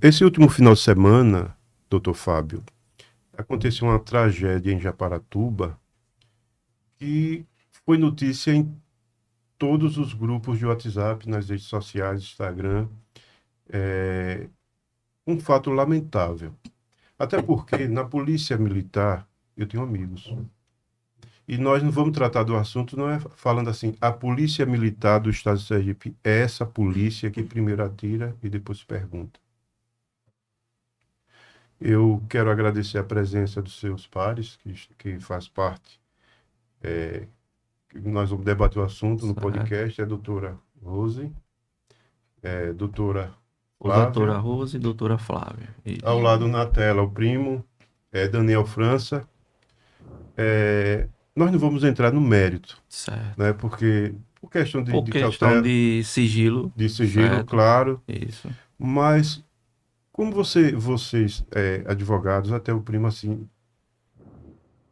Esse último final de semana, doutor Fábio, aconteceu uma tragédia em Japaratuba que foi notícia em todos os grupos de WhatsApp, nas redes sociais, Instagram. Um fato lamentável. Até porque na polícia militar eu tenho amigos. E nós não vamos tratar do assunto, não é falando assim, a polícia militar do estado de Sergipe é essa polícia que primeiro atira e depois pergunta. Eu quero agradecer a presença dos seus pares, que faz parte, que nós vamos debater o assunto no Certo. podcast, é a doutora Rose, doutora O doutora Flávia, Rose e doutora Flávia. ao Isso. lado na tela o primo, Daniel França. Nós não vamos entrar no mérito, Certo. né, porque por questão Por de questão cautela, de sigilo, de sigilo, certo? claro, Isso. mas como vocês, advogados, até o primo, assim,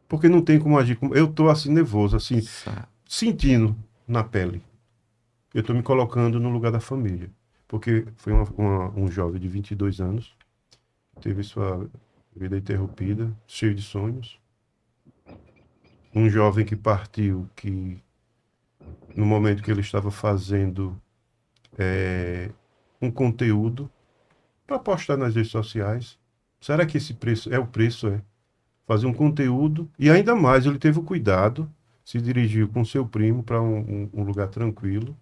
porque não tem como agir. Eu estou assim, nervoso, assim, Certo. sentindo na pele. Eu estou me colocando no lugar da família. Porque foi um jovem de 22 anos, teve sua vida interrompida, cheio de sonhos. Um jovem que partiu, que no momento que ele estava fazendo um conteúdo para postar nas redes sociais, será que esse preço é o preço? Fazer um conteúdo, e ainda mais ele teve o cuidado, se dirigiu com seu primo para um lugar tranquilo,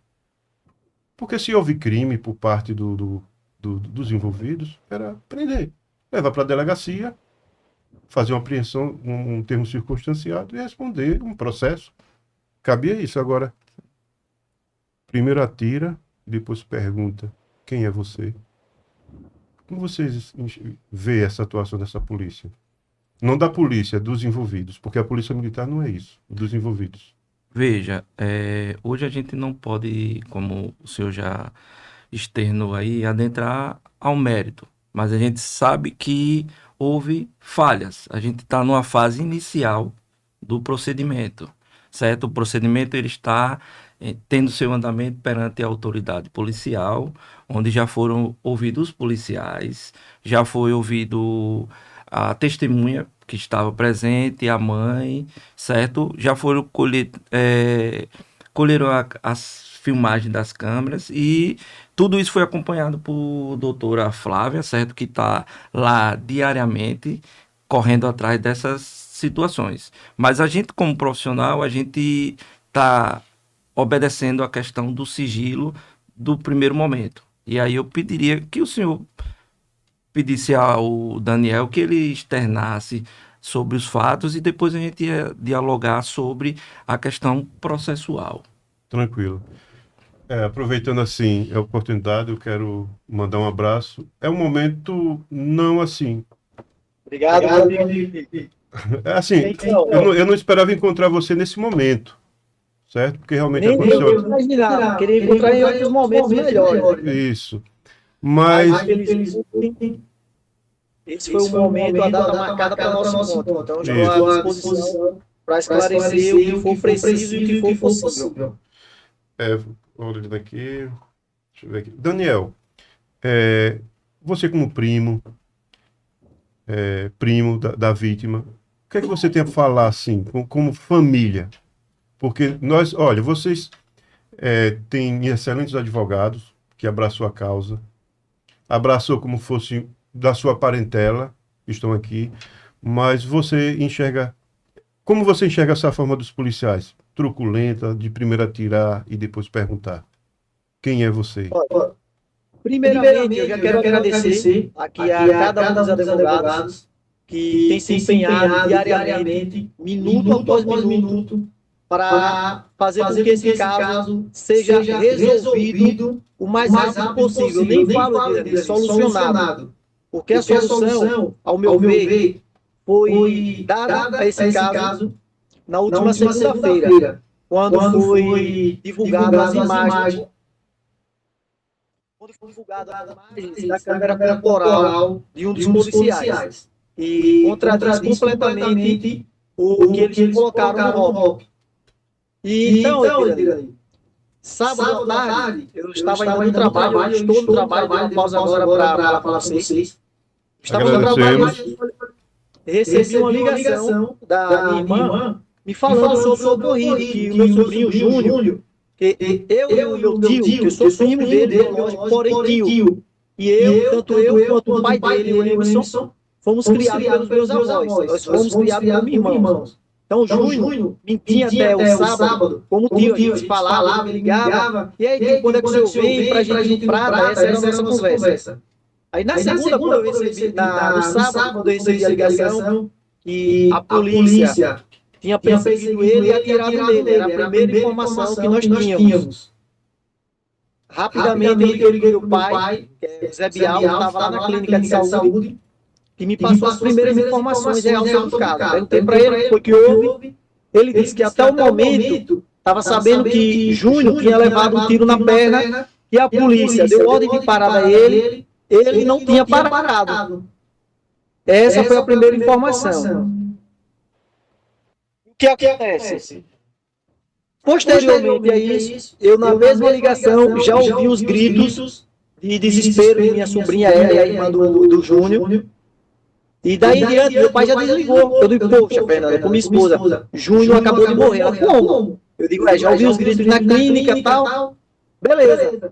porque se houve crime por parte dos envolvidos, era prender, levar para a delegacia, fazer uma apreensão, um termo circunstanciado e responder um processo. Cabia isso. Agora, primeiro atira, depois pergunta quem é você. Como vocês vê essa atuação dessa polícia? Não da polícia, dos envolvidos, porque a polícia militar não é isso, dos envolvidos. Veja, hoje a gente não pode, como o senhor já externou aí, adentrar ao mérito, mas a gente sabe que houve falhas. A gente está numa fase inicial do procedimento, certo? O procedimento ele está tendo seu andamento perante a autoridade policial, onde já foram ouvidos os policiais, já foi ouvido a testemunha que estava presente, a mãe, certo? Já foram colheram as filmagens das câmeras e tudo isso foi acompanhado por doutora Flávia, certo? Que está lá diariamente correndo atrás dessas situações. Mas a gente, como profissional, a gente está obedecendo a questão do sigilo do primeiro momento. E aí eu pediria que o senhor pedisse ao Daniel que ele externasse sobre os fatos e depois a gente ia dialogar sobre a questão processual. Tranquilo. Aproveitando assim a oportunidade, eu quero mandar um abraço. É um momento não assim. Obrigado, meu amigo. É assim, Então, eu não esperava encontrar você nesse momento, certo? Porque realmente nem eu aconteceu imaginava. Queria encontrar em outros momentos melhores, né? isso. Mas, Mas infelizmente, esse foi o momento, a data marcada para nosso encontro. Então, estou à isso. disposição para esclarecer o que for preciso e o que for possível. Olhando aqui, deixa eu ver aqui. Daniel, é, você como primo, primo da vítima, o que é que você tem a falar assim, como família? Porque nós, olha, vocês têm excelentes advogados que abraçou a causa, abraçou como fosse da sua parentela, que estão aqui, mas você enxerga, como você enxerga essa forma dos policiais? Truculenta, de primeiro atirar e depois perguntar, quem é você? Olha, primeiramente, eu já quero agradecer aqui a cada um dos advogados que tem se empenhado diariamente, minuto após minuto, para fazer com que esse caso seja resolvido o mais rápido possível. Eu nem falo de solucionado, porque a solução, ao meu ver, foi dada a esse caso na última segunda-feira, quando foi divulgado as imagens, da câmera corporal de um dos policiais e contradiz completamente o que eles colocaram no ROP. E então, Itirani, Sábado à tarde, eu estava ainda no trabalho, eu estou no trabalho, dei uma pausa agora para falar com vocês. Estava no trabalho, recebi uma ligação da minha irmã me falando sobre o ocorrido, que o meu sobrinho Júnior, que eu e o meu tio, que eu sou primo dele, porém tio, e tanto eu quanto o pai dele, o Emerson, fomos criados pelos meus avós, nós fomos criados como irmãos. Então o Júnior mentia até o sábado, como tio, a gente falava, ele ligava, e aí tio, quando é que o senhor vem pra gente ir no Prata? Essa era a nossa conversa. Aí na segunda, quando eu recebi, no sábado, quando eu recebi a ligação, que a polícia tinha perseguido ele e atirado nele, era a primeira informação que nós tínhamos. Rapidamente eu liguei o pai, que é Zé Bial, que estava lá na clínica de saúde, que me passou as primeiras informações reais sobre o caso. Perguntei para ele o que foi que houve. Ele disse que até o momento estava sabendo que Júnior tinha levado um tiro na perna e a polícia deu ordem de parada a ele não tinha parado. Essa foi a primeira informação. O que acontece? Posteriormente a isso, eu na mesma ligação já ouvi os gritos de desespero de minha sobrinha, ela, a irmã do Júnior. E daí em diante, meu pai já desligou. Eu digo, poxa, Fernanda, com minha esposa, Júnior acabou de morrer. Ela, como? Eu digo, já ouvi os gritos na clínica e tal. Beleza.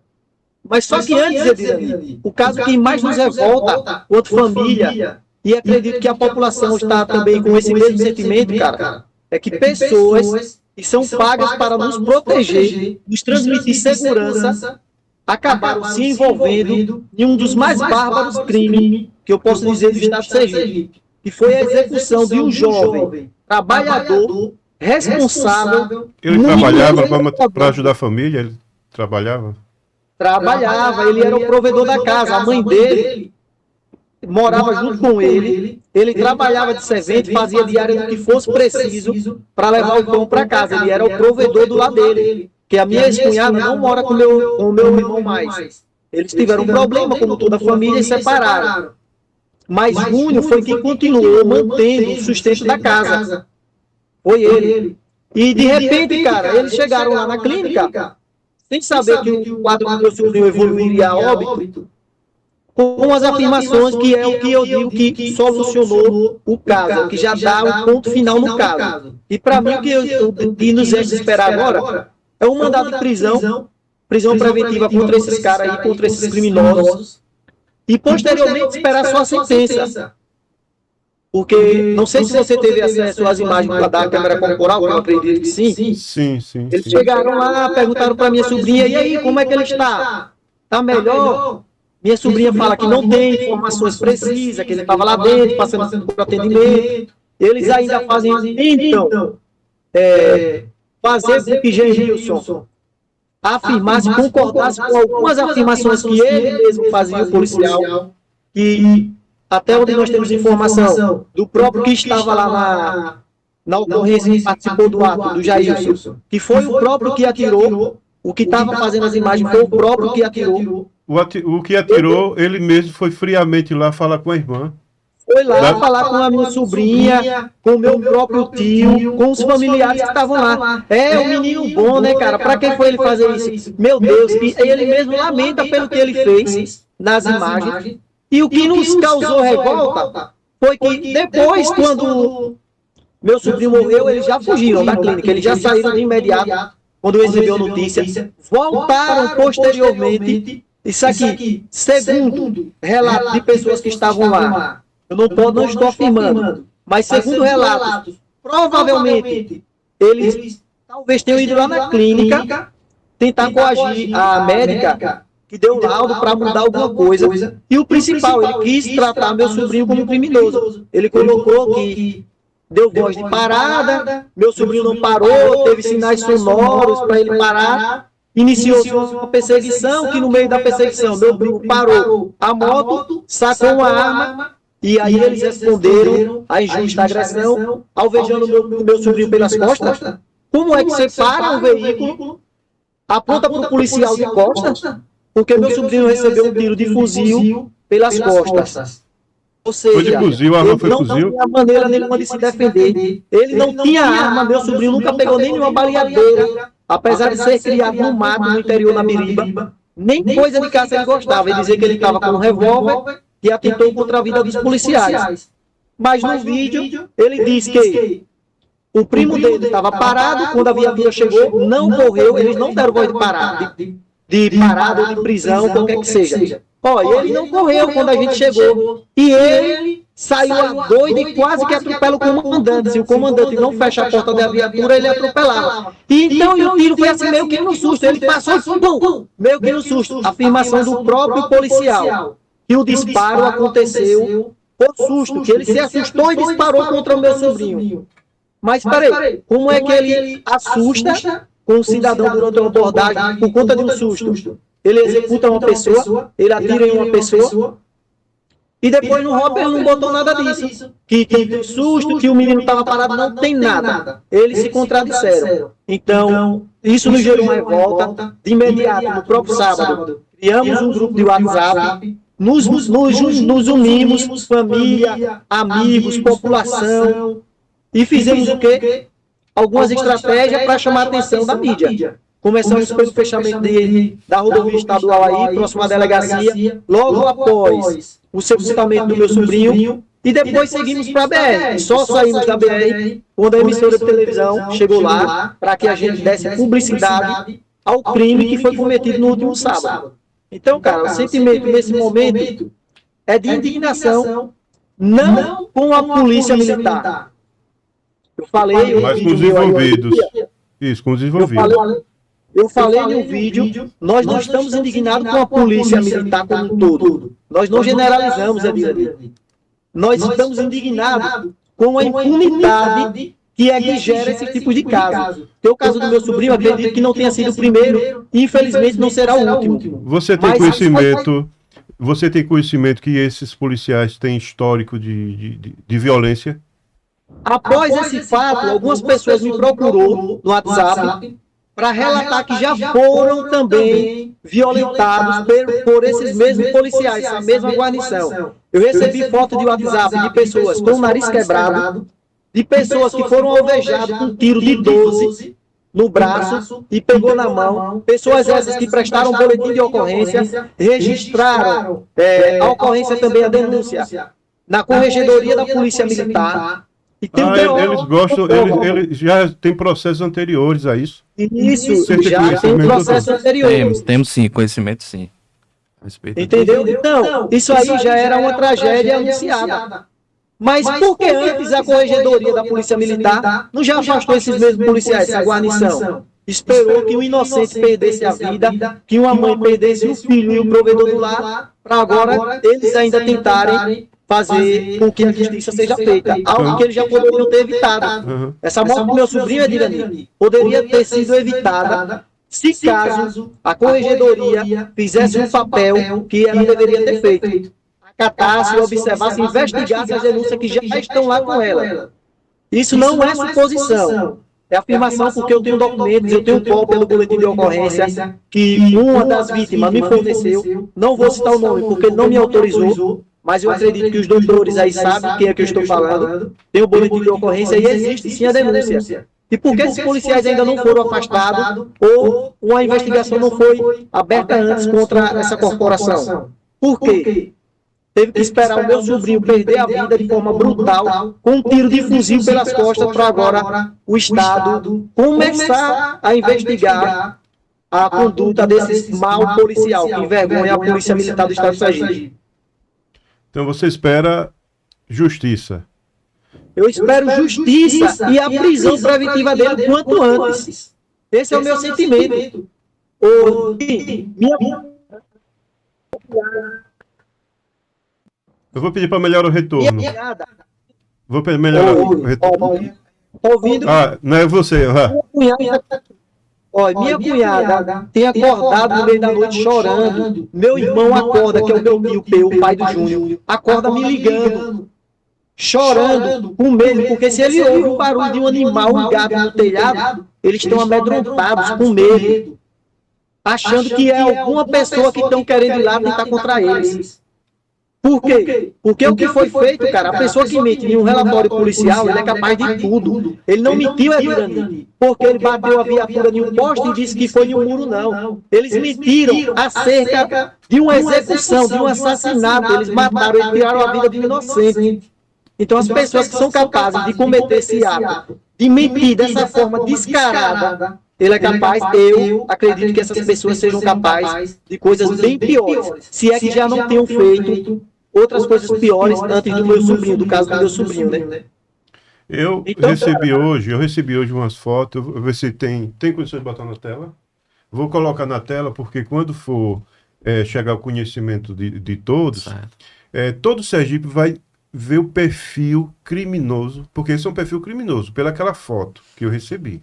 Mas só que antes, Edilene, o caso que mais nos revolta, quanto família, e acredito que a população está também com esse mesmo sentimento, cara, é que pessoas que são pagas para nos proteger, nos transmitir segurança, acabaram se envolvendo em um dos mais bárbaros crimes que eu posso dizer do estado de Sergipe, que foi a execução de um jovem trabalhador, responsável. Ele trabalhava para ajudar a família? Ele trabalhava? Trabalhava, ele era o provedor da casa, a mãe dele morava junto com ele trabalhava de servente, fazia diária do que fosse preciso para levar o pão para casa, ele era o provedor do lado dele, que a minha ex-cunhada não mora com o meu irmão mais. Eles tiveram um problema, como toda a família, e separaram. Mas Júnior foi quem continuou mantendo o sustento da casa. Foi ele. E de repente, cara, eles chegaram lá na clínica, sem saber que o quadro do meu sobrinho evoluiria a óbito, com as afirmações que é o que eu digo que solucionou o caso, que já dá o ponto final no caso. E para mim, o que nos resta esperar agora é um mandado de prisão preventiva contra esses caras aí, contra esses criminosos, e posteriormente esperar sua sentença. Porque, não sei se você teve acesso às imagens da câmera corporal, que eu acredito que sim. Sim. Eles chegaram lá, perguntaram para minha sobrinha, e aí, como é que ele está? Está melhor? Minha sobrinha fala que não tem informações precisas, que ele estava lá dentro, passando por atendimento. Eles ainda fazem, então, fazer com que Geilson afirmasse, concordasse com algumas afirmações que ele mesmo fazia, o policial, que até onde nós temos informação do próprio que estava lá na ocorrência e participou do ato, do Jailson, que foi o próprio que atirou, o que estava fazendo as imagens foi o próprio que atirou. O que atirou, ele mesmo foi friamente lá falar com a irmã. Foi lá falar com a minha sobrinha, com o meu próprio tio, com os familiares que estavam lá. É um menino bom, né, cara? Pra que foi ele fazer isso? Meu Deus, e ele mesmo lamenta pelo que ele fez nas imagens. E o que nos causou revolta foi que depois, quando meu sobrinho morreu, eles já fugiram da clínica, eles já saíram de imediato, quando recebeu notícia, voltaram posteriormente. Isso aqui, segundo relato de pessoas que estavam lá, eu não estou afirmando, mas segundo relatos, provavelmente eles talvez tenham ido lá na clínica tentar coagir a médica que deu laudo para mudar alguma coisa. E o principal, ele quis tratar meu sobrinho como criminoso. Ele colocou que deu voz de parada, meu sobrinho não parou, teve sinais sonoros para ele parar. Iniciou-se uma perseguição, que no meio da perseguição, meu primo parou a moto, sacou uma arma, e aí eles responderam à injusta agressão, alvejando meu sobrinho pelas costas. Como é que você para um veículo, aponta para o policial de costas, porque meu sobrinho recebeu um tiro de fuzil pelas costas. Ou seja, foi de fuzil, a arma foi não fuzil? tinha maneira nenhuma de se defender. Ele não tinha arma, meu sobrinho nunca pegou nenhuma baleadeira apesar de ser criado no mato, no interior da Miriba, nem coisa de caça ele gostava. Ele dizia que ele estava com um revólver e atentou contra a vida dos policiais. Mas no vídeo, ele diz que o primo dele estava parado, quando a viatura chegou, não correu, eles não deram voz de parada, de parada ou de prisão, qualquer que seja. Ó, ele não correu quando a gente chegou. E ele saiu a doido e quase que atropela o comandante. Se o comandante não fecha a porta da viatura, ele atropelava. E então o tiro foi assim meio que no susto. Ele passou e pum, meio que no susto. Afirmação do próprio policial. E o disparo aconteceu por susto, que ele se assustou e disparou contra o meu sobrinho. Mas peraí, como é que ele assusta com o cidadão durante uma abordagem por conta de um susto? Ele executa uma pessoa, ele atira em uma pessoa, e depois no Hopper ele não botou nada disso. Que susto, que o menino estava parado, não tem nada. Eles se contradisseram. Então, isso nos gerou uma revolta. De imediato, no próprio sábado, criamos um grupo de WhatsApp, nos unimos, família, amigos, população, e fizemos o quê? Algumas estratégias para chamar a atenção da mídia. Começamos pelo fechamento da rodovia estadual aí, próximo à delegacia, logo após o sepultamento do meu sobrinho, e depois seguimos para a BR. E só saímos da BR quando a emissora de televisão chegou lá para que a gente desse publicidade ao crime que foi cometido no último sábado. Então, cara, o sentimento nesse momento é de indignação, não com a polícia militar. Eu falei... Mas com os envolvidos. Isso, com os envolvidos. Eu falei no vídeo, nós não estamos indignados com a polícia militar como um todo. Nós não generalizamos, Edilene. Nós estamos indignados com a impunidade que é que gera esse tipo de caso. Porque o caso do meu sobrinho, acredito que não tenha sido o primeiro e infelizmente não será o último. Você tem conhecimento que esses policiais têm histórico de violência? Após esse fato, algumas pessoas me procurou no WhatsApp para relatar que já foram também violentados por esses mesmos policiais, essa mesma guarnição. Eu recebi foto de WhatsApp de pessoas com o nariz quebrado, de pessoas que foram alvejadas com um tiro de 12 no braço e pegou na mão, pessoas essas que prestaram boletim de ocorrência, registraram a ocorrência também, a denúncia, na Corregedoria da Polícia Militar. E tem eles gostam, eles já têm processos anteriores a isso? Isso, já tem processos anteriores. Temos sim, conhecimento sim. Entendeu? Então, isso aí já era uma tragédia anunciada. Mas por que antes a Corregedoria da Polícia Militar não já afastou esses mesmos policiais, essa guarnição? Esperou que o inocente perdesse a vida, que uma mãe perdesse o filho e o provedor do lar, para agora eles ainda tentarem fazer com que a justiça seja feita. Algo que eles já poderiam ter evitado. Essa morte do meu sobrinho, Edilene, poderia ter sido evitada se caso a Corregedoria fizesse um papel que ela deveria ter feito. Acatasse, observasse, investigasse as denúncias que já estão lá com ela. Isso não é suposição. É afirmação porque eu tenho documentos, eu tenho cópia do boletim de ocorrência que uma das vítimas me forneceu. Não vou citar o nome porque ele não me autorizou, mas eu acredito que os doutores aí sabem quem é que eu estou falando. Tem o boletim de ocorrência e existe sim a denúncia. E por que esses policiais ainda não foram afastados ou uma investigação não foi aberta antes contra essa corporação? Por quê? Teve que esperar o meu sobrinho perder a vida de forma brutal, com um tiro de fuzil pelas costas, para agora o Estado começar a investigar a conduta desse mau policial que envergonha a Polícia Militar do Estado de Sergipe. Então você espera justiça? Eu espero justiça e a prisão preventiva dele quanto antes. Esse é o meu sentimento. Eu vou pedir para melhorar o retorno. Vou melhorar o retorno. Tá ouvindo? Ah, não é você. Minha cunhada tem acordado no meio da noite chorando. Meu irmão acorda, que é o meu tio Peu, o pai do Júnior, acorda me ligando, chorando, com medo, porque se ele ouve o barulho de um animal, um gato no telhado, eles estão amedrontados, com medo, achando que é alguma pessoa que estão querendo ir lá tentar contra eles. Por quê? Porque o que foi feito, cara, a pessoa que mente em um relatório policial, ele é capaz de tudo. Ele não mentiu, Edirani, porque ele bateu a viatura em um poste e disse que foi em um muro, não. Eles mentiram acerca de uma execução, de um assassinato. Eles mataram e tiraram a vida de um inocente. Então, as pessoas que são capazes de cometer esse ato, de mentir dessa forma descarada, ele é capaz, eu acredito que essas pessoas sejam capazes de coisas bem piores, se é que já não tenham feito outras coisas piores antes do meu sobrinho, do caso do meu sobrinho, né? Eu recebi hoje umas fotos, vou ver se tem condições de botar na tela. Vou colocar na tela, porque quando for chegar ao conhecimento de todos, todo Sergipe vai ver o perfil criminoso, porque esse é um perfil criminoso, pelaquela foto que eu recebi.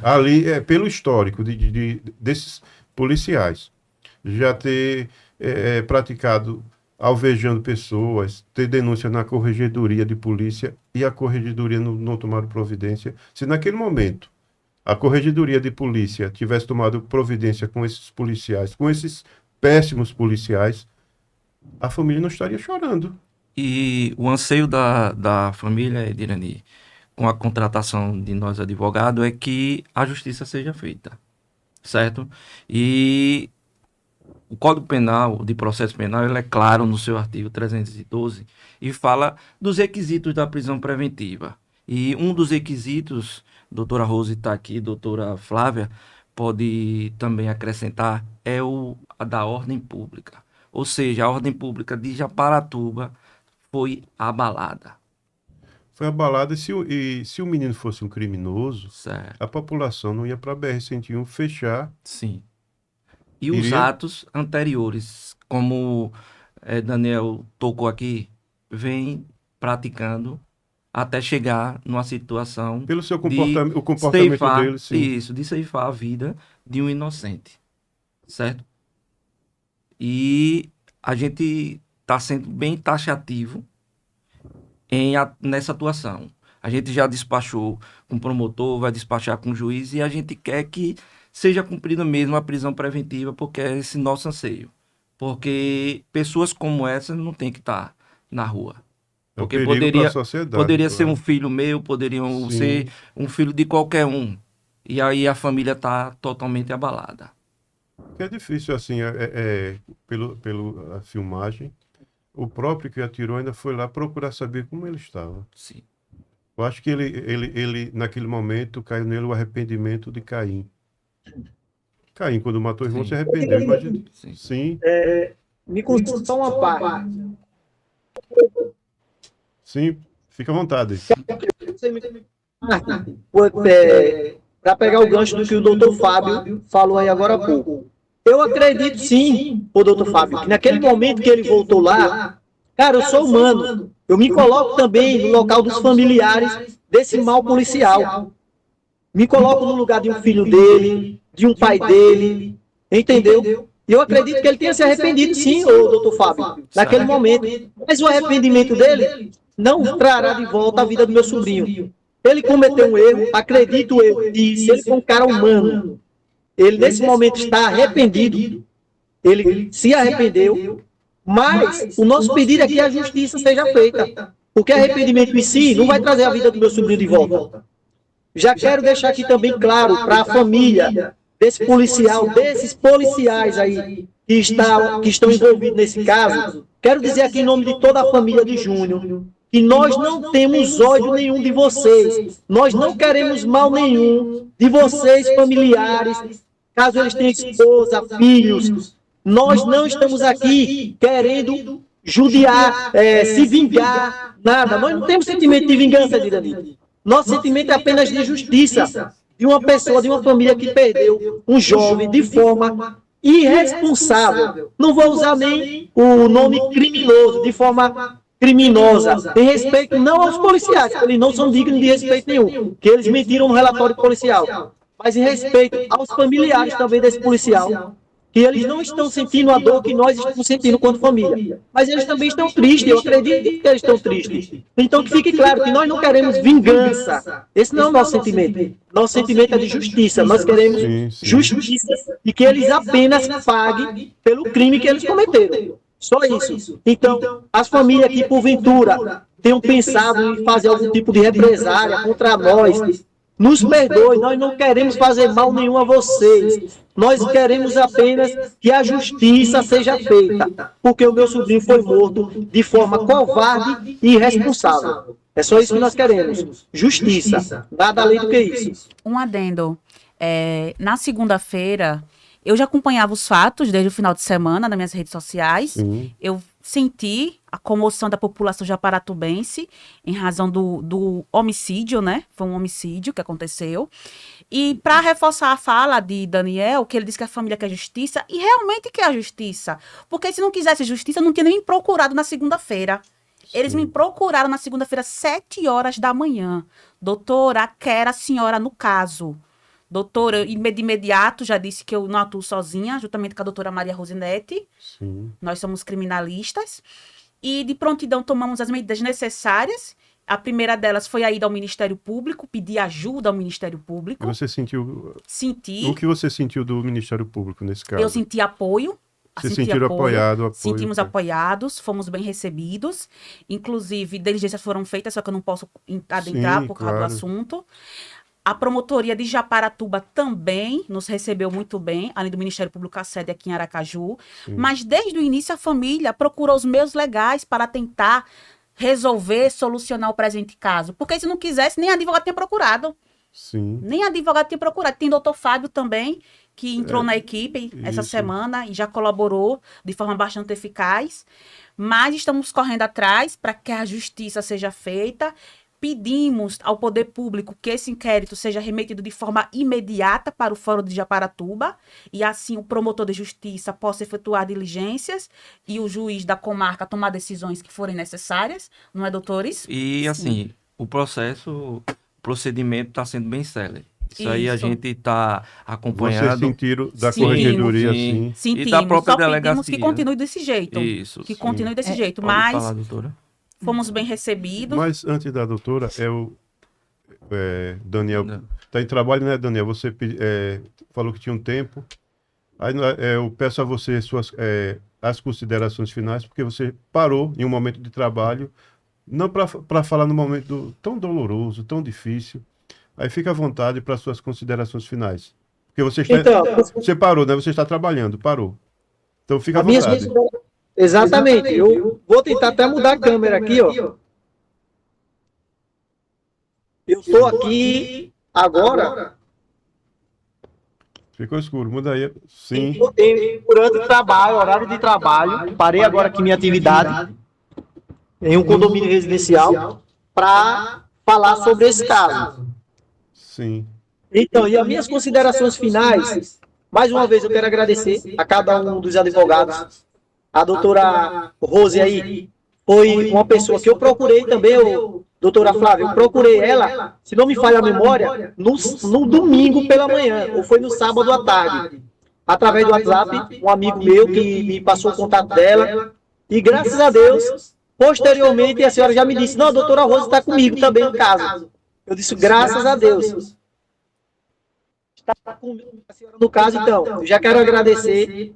Ali, pelo histórico desses policiais, já ter praticado alvejando pessoas, ter denúncia na corregedoria de polícia e a corregedoria não tomaram providência. Se naquele momento a corregedoria de polícia tivesse tomado providência com esses policiais, com esses péssimos policiais, a família não estaria chorando. E o anseio da família, Edirani, com a contratação de nós advogados, é que a justiça seja feita, certo? E o Código Penal, de processo penal, ele é claro no seu artigo 312 e fala dos requisitos da prisão preventiva. E um dos requisitos, doutora Rose está aqui, doutora Flávia, pode também acrescentar, é a da ordem pública. Ou seja, a ordem pública de Japaratuba foi abalada. Foi abalada e se o menino fosse um criminoso, certo, a população não ia para a BR-101 fechar. Sim. E os atos anteriores, como Daniel tocou aqui, vem praticando até chegar numa situação pelo seu comportamento, o comportamento ceifar, dele, sim. Isso, de ceifar a vida de um inocente, certo? E a gente está sendo bem taxativo nessa atuação. A gente já despachou com o promotor, vai despachar com o juiz e a gente quer que seja cumprida mesmo a prisão preventiva, porque é esse nosso anseio. Porque pessoas como essa não tem que estar na rua. Porque poderia ser um filho meu, poderiam ser um filho de qualquer um. E aí a família está totalmente abalada. É difícil, assim, pela filmagem. O próprio que atirou ainda foi lá procurar saber como ele estava. Sim. Eu acho que ele naquele momento, caiu nele o arrependimento de Caim. Caim, quando matou o irmão, se arrependeu. Imagina. Sim. Me consulta só uma parte. Sim, fica à vontade. Para pegar o gancho do que o doutor Fábio falou aí agora há pouco. Eu acredito sim, o doutor Fábio, que naquele momento que ele voltou lá, cara, eu sou humano. Eu me coloco também no local dos familiares desse mal policial. Me coloco no lugar de um filho dele, de um pai dele, entendeu? E eu acredito que ele tenha se arrependido sim, o doutor Fábio, naquele momento. Mas o arrependimento dele não trará de volta a vida do meu sobrinho. Ele cometeu um erro, acredito eu, e se ele for um cara humano, ele nesse momento está arrependido, ele se arrependeu, mas o nosso pedido é que a justiça seja feita, porque arrependimento em si não vai trazer a vida do meu sobrinho de volta. Já quero deixar aqui também claro para a família desse policial, desses policiais aí que estão envolvidos nesse caso, quero dizer aqui em nome de toda a família de Júnior, que nós não temos ódio nenhum de vocês, nós não queremos mal nenhum de vocês, familiares, caso eles tenham esposa, filhos, nós não estamos aqui querendo judiar, se vingar, nada, nós não temos sentimento de vingança, Dirani. Nosso sentimento é apenas de justiça, de uma pessoa, de uma família que perdeu um jovem de forma irresponsável. Não vou usar nem o nome criminoso, de forma criminosa, em respeito não aos policiais, porque eles não são dignos de respeito nenhum, que eles mentiram no relatório policial, mas em respeito aos familiares também desse policial, que eles não estão sentindo a dor que nós estamos sentindo quanto família, mas eles também estão tristes, eu acredito que eles estão tristes. Então que fique claro que nós não queremos vingança, esse não é o nosso sentimento. Nosso sentimento é de justiça, nós queremos justiça e que eles apenas paguem pelo crime que eles cometeram. Só isso. Então, as famílias que, porventura, tenham pensado em fazer algum tipo de represália contra nós, nos perdoe, nós não queremos fazer mal nenhum a vocês. Nós queremos apenas que a justiça seja feita, porque o meu sobrinho foi morto de forma covarde e irresponsável. É só isso que nós queremos. Justiça. Nada além do que isso. Um adendo. Na segunda-feira, eu já acompanhava os fatos desde o final de semana nas minhas redes sociais. Sim. Eu senti a comoção da população japaratubense em razão do homicídio, né? Foi um homicídio que aconteceu. E para reforçar a fala de Daniel, que ele disse que a família quer justiça, e realmente quer a justiça. Porque se não quisesse justiça, não tinha nem me procurado na segunda-feira. Eles me procuraram na segunda-feira, 7 horas da manhã. Doutora, quero a senhora no caso. Doutora, de imediato já disse que eu não atuo sozinha, juntamente com a doutora Maria Rosinete. Sim. Nós somos criminalistas. E de prontidão tomamos as medidas necessárias. A primeira delas foi a ida ao Ministério Público, pedir ajuda ao Ministério Público. Você sentiu... Senti. O que você sentiu do Ministério Público nesse caso? Eu senti apoio. Você sentiram apoiado? Sentimos apoiados, fomos bem recebidos. Inclusive, diligências foram feitas, só que eu não posso adentrar por causa do assunto. A promotoria de Japaratuba também nos recebeu muito bem, além do Ministério Público, a sede aqui em Aracaju. Sim. Mas desde o início a família procurou os meios legais para tentar resolver, solucionar o presente caso. Porque se não quisesse, nem advogado tinha procurado. Sim. Nem advogado tinha procurado. Tem o doutor Fábio também, que entrou na equipe essa semana e já colaborou de forma bastante eficaz. Mas estamos correndo atrás para que a justiça seja feita. Pedimos ao poder público que esse inquérito seja remetido de forma imediata para o Fórum de Japaratuba e assim o promotor de justiça possa efetuar diligências e o juiz da comarca tomar decisões que forem necessárias, não é, doutores? E assim, o procedimento está sendo bem célere. Isso aí a gente está acompanhando. Vocês sentiram da corregedoria, sim. Sentimos. E da própria só delegacia. pedimos que continue desse jeito. Isso. Que continue desse jeito. Pode Mas falar, doutora. fomos bem recebidos. Mas antes da doutora, Daniel, está em trabalho, né, Daniel? Você falou que tinha um tempo. Aí eu peço a você as considerações finais, porque você parou em um momento de trabalho, não para falar num momento tão doloroso, tão difícil. Aí fica à vontade para suas considerações finais. Porque você parou, né? Você está trabalhando, parou. Então fica à vontade. Exatamente. Eu vou tentar até mudar a câmera aqui, ó. Eu estou aqui agora. Ficou escuro, muda aí. Sim. Durante o trabalho, horário de trabalho, parei agora aqui minha atividade em um condomínio residencial para falar sobre esse caso. Sim. Então, e as minhas considerações finais, mais uma vez eu quero agradecer a cada um dos advogados. A doutora Rose aí foi uma pessoa que eu procurei também, doutora Flávia, eu procurei ela, se não me falha a memória, no domingo pela manhã, ou foi no sábado à tarde, através do WhatsApp, um amigo meu que me passou o contato dela, e graças a Deus, posteriormente a senhora já me disse, não, a doutora Rose está comigo também no caso. Eu disse, graças a Deus. Está comigo a senhora no caso, então, eu já quero agradecer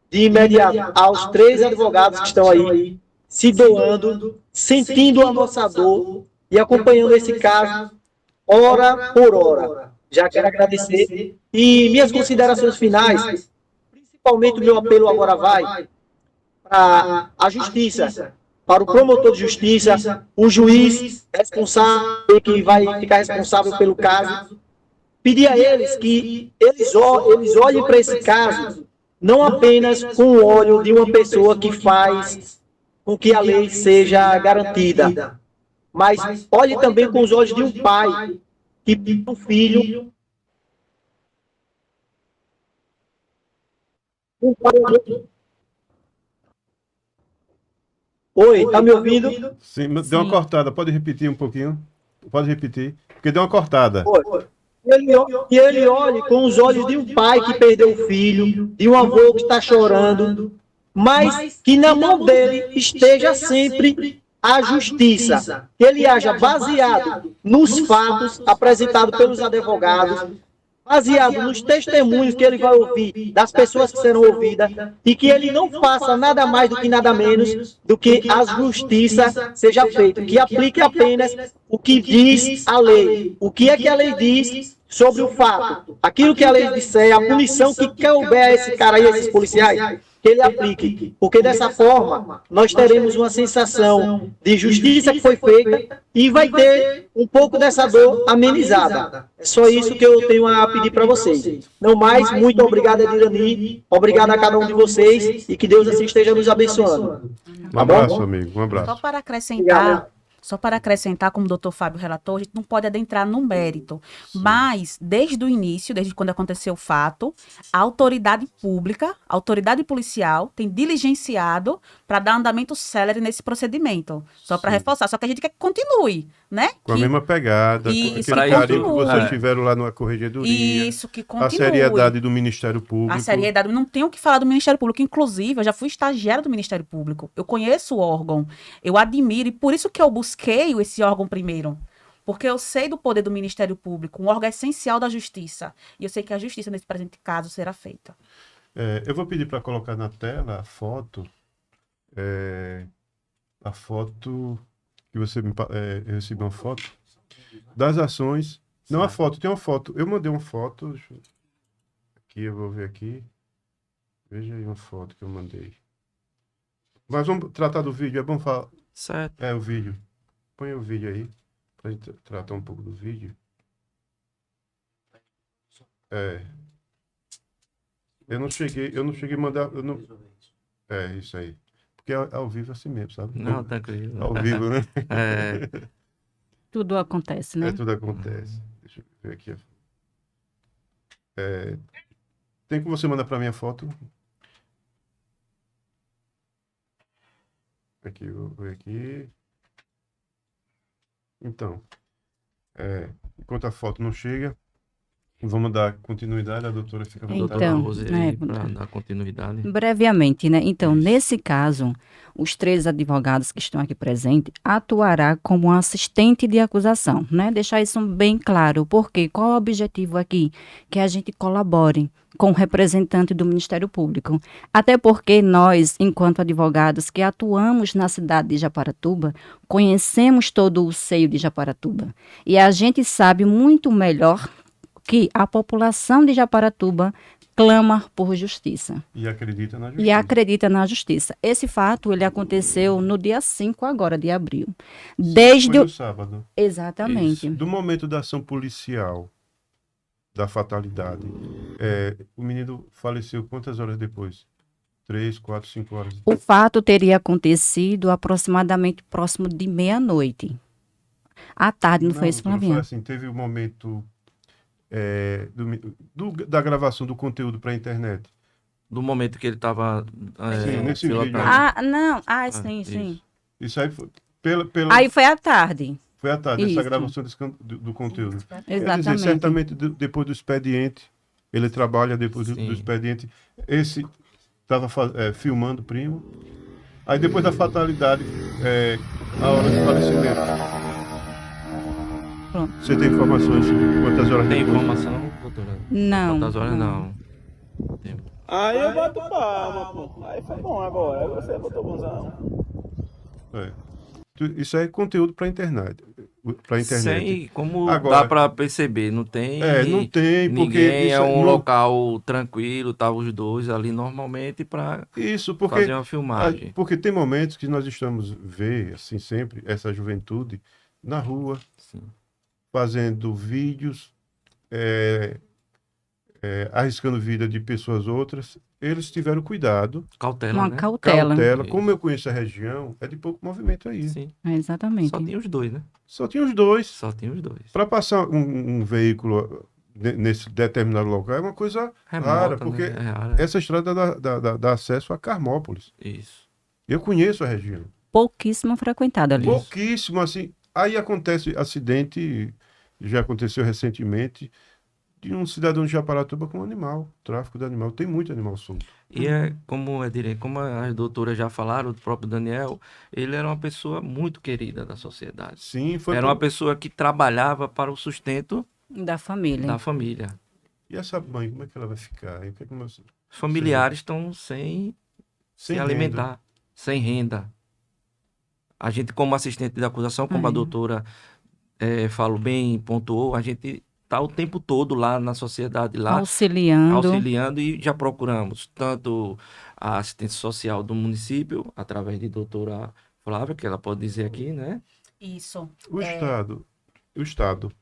de imediato aos 3 advogados que estão aí se doando, sentindo a nossa dor e acompanhando esse caso hora por hora. Já quero agradecer. E minhas considerações finais, principalmente o meu apelo agora vai para a justiça, para o promotor de justiça, o juiz responsável, que vai ficar responsável pelo caso, pedir a eles que eles olhem para esse caso não apenas com o olho de uma pessoa que faz com que a lei seja garantida, mas olhe também com os olhos de um pai que tem um filho. Oi, tá me ouvindo? Sim, deu uma cortada. Pode repetir um pouquinho? Pode repetir, porque deu uma cortada. Oi. E ele olhe com os olhos de um pai que perdeu o filho, de um avô que está chorando, mas que na mão dele esteja sempre a justiça, que ele haja baseado nos fatos apresentados pelos advogados, baseado nos testemunhos que ele vai ouvir das pessoas que serão ouvidas, e que ele não faça nada mais do que nada menos do que a justiça seja feita, que aplique apenas o que diz a lei. O que é que a lei diz sobre o fato? Aquilo que a lei disser, a punição que couber a esse cara aí, a esses policiais, que ele aplique, porque dessa forma nós teremos uma sensação de justiça que foi feita e vai ter um pouco dessa dor amenizada. É só isso que eu tenho a pedir para vocês. Não mais, muito obrigado, Edirani, obrigado a cada um de vocês e que Deus assim esteja nos abençoando. Um abraço, amigo, um Só abraço. para acrescentar, Obrigado. Só para acrescentar, como o doutor Fábio relatou, a gente não pode adentrar no mérito, mas desde o início, desde quando aconteceu o fato, a autoridade pública, a autoridade policial tem diligenciado para dar andamento célere nesse procedimento. Só para Sim. reforçar, só que a gente quer que continue, né? Com a mesma pegada, E com isso aquele que carinho que continua. vocês tiveram lá na corregedoria, Isso, que a continue. seriedade do Ministério Público. A seriedade, não tenho o que falar do Ministério Público. Inclusive, eu já fui estagiária do Ministério Público. Eu conheço o órgão, eu admiro, e por isso que eu busquei esse órgão primeiro. Porque eu sei do poder do Ministério Público, um órgão essencial da justiça. E eu sei que a justiça, nesse presente caso, será feita. Eu vou pedir para colocar na tela a foto que você eu recebi uma foto das ações. Não a foto, tem uma foto. Eu mandei uma foto. Aqui, eu vou ver aqui. Veja aí uma foto que eu mandei. Mas vamos tratar do vídeo. É bom falar. Certo. O vídeo. Põe o vídeo aí. Pra gente tratar um pouco do vídeo. Eu não cheguei a mandar. Isso aí. Porque é ao vivo assim mesmo, sabe? Não, tranquilo. Ao vivo, né? Tudo acontece, né? Tudo acontece. Deixa eu ver aqui. Tem como você mandar para mim a foto? Aqui, eu vou ver aqui. Então, enquanto a foto não chega, vamos dar continuidade, a doutora fica à vontade. Doutora Então, Rose né, aí, para dar continuidade. Brevemente, né? Então, Isso. nesse caso, os 3 advogados que estão aqui presentes atuará como assistente de acusação, né? Deixar isso bem claro, porque qual é o objetivo aqui? Que a gente colabore com o representante do Ministério Público. Até porque nós, enquanto advogados que atuamos na cidade de Japaratuba, conhecemos todo o seio de Japaratuba. E a gente sabe muito melhor que a população de Japaratuba clama por justiça. E acredita na justiça. E acredita na justiça. Esse fato, ele aconteceu no dia 5 agora de abril. Desde Foi o... no sábado. Exatamente. Do momento da ação policial, da fatalidade, o menino faleceu quantas horas depois? 3, 4, 5 horas? O fato teria acontecido aproximadamente próximo de meia-noite. À tarde, não foi isso, doutora, Flavinha? foi assim, teve o momento da gravação do conteúdo para a internet. Do momento que ele estava Sim, nesse vídeo. Não. Sim, sim. isso. Isso aí foi Aí foi à tarde. foi à tarde, essa Isso. gravação do conteúdo. Quer dizer, Exatamente. certamente depois do expediente, ele trabalha depois do Sim. expediente. Esse estava filmando o primo. Aí depois da fatalidade, a hora do falecimento. Pronto. Você tem informações sobre quantas horas Tem depois? informação, doutora? Não. Quantas horas não? Tem. Aí eu bato palma, pô. Aí foi bom agora. Aí você botou bonzão. Isso é conteúdo para internet. Para internet. Sem, como Agora- dá para perceber, não tem. Não tem, porque Ninguém isso é um não- local tranquilo, tá os dois ali normalmente para Isso, porque fazer uma filmagem. porque tem momentos que nós estamos ver assim sempre essa juventude na rua Sim. fazendo vídeos, arriscando vida de pessoas outras. Eles tiveram cuidado, Cautela, Uma né? cautela. cautela. Isso. Como eu conheço a região, é de pouco movimento aí. Sim. Exatamente. Só tinha os dois, né? Só tinha os dois. Só tinha os dois. Para passar um veículo nesse determinado local é uma coisa Remota, rara, porque né? É rara. essa estrada dá acesso a Carmópolis. Isso. Eu conheço a região. Pouquíssimo frequentado ali. Pouquíssimo, assim. Aí acontece acidente, já aconteceu recentemente, de um cidadão de Japaratuba com um animal, tráfico de animal. Tem muito animal solto. E como as doutoras já falaram, o próprio Daniel, ele era uma pessoa muito querida da sociedade. Sim, foi Era uma pessoa que trabalhava para o sustento Da família. da família. E essa mãe, como é que ela vai ficar? E o que é que nós- Familiares estão sem se Sem alimentar, sem renda. A gente, como assistente de acusação, como a doutora falou bem, pontuou, a gente está o tempo todo lá na sociedade, lá Auxiliando. auxiliando e já procuramos tanto a assistência social do município, através de doutora Flávia, que ela pode dizer aqui, né? Isso. O Estado,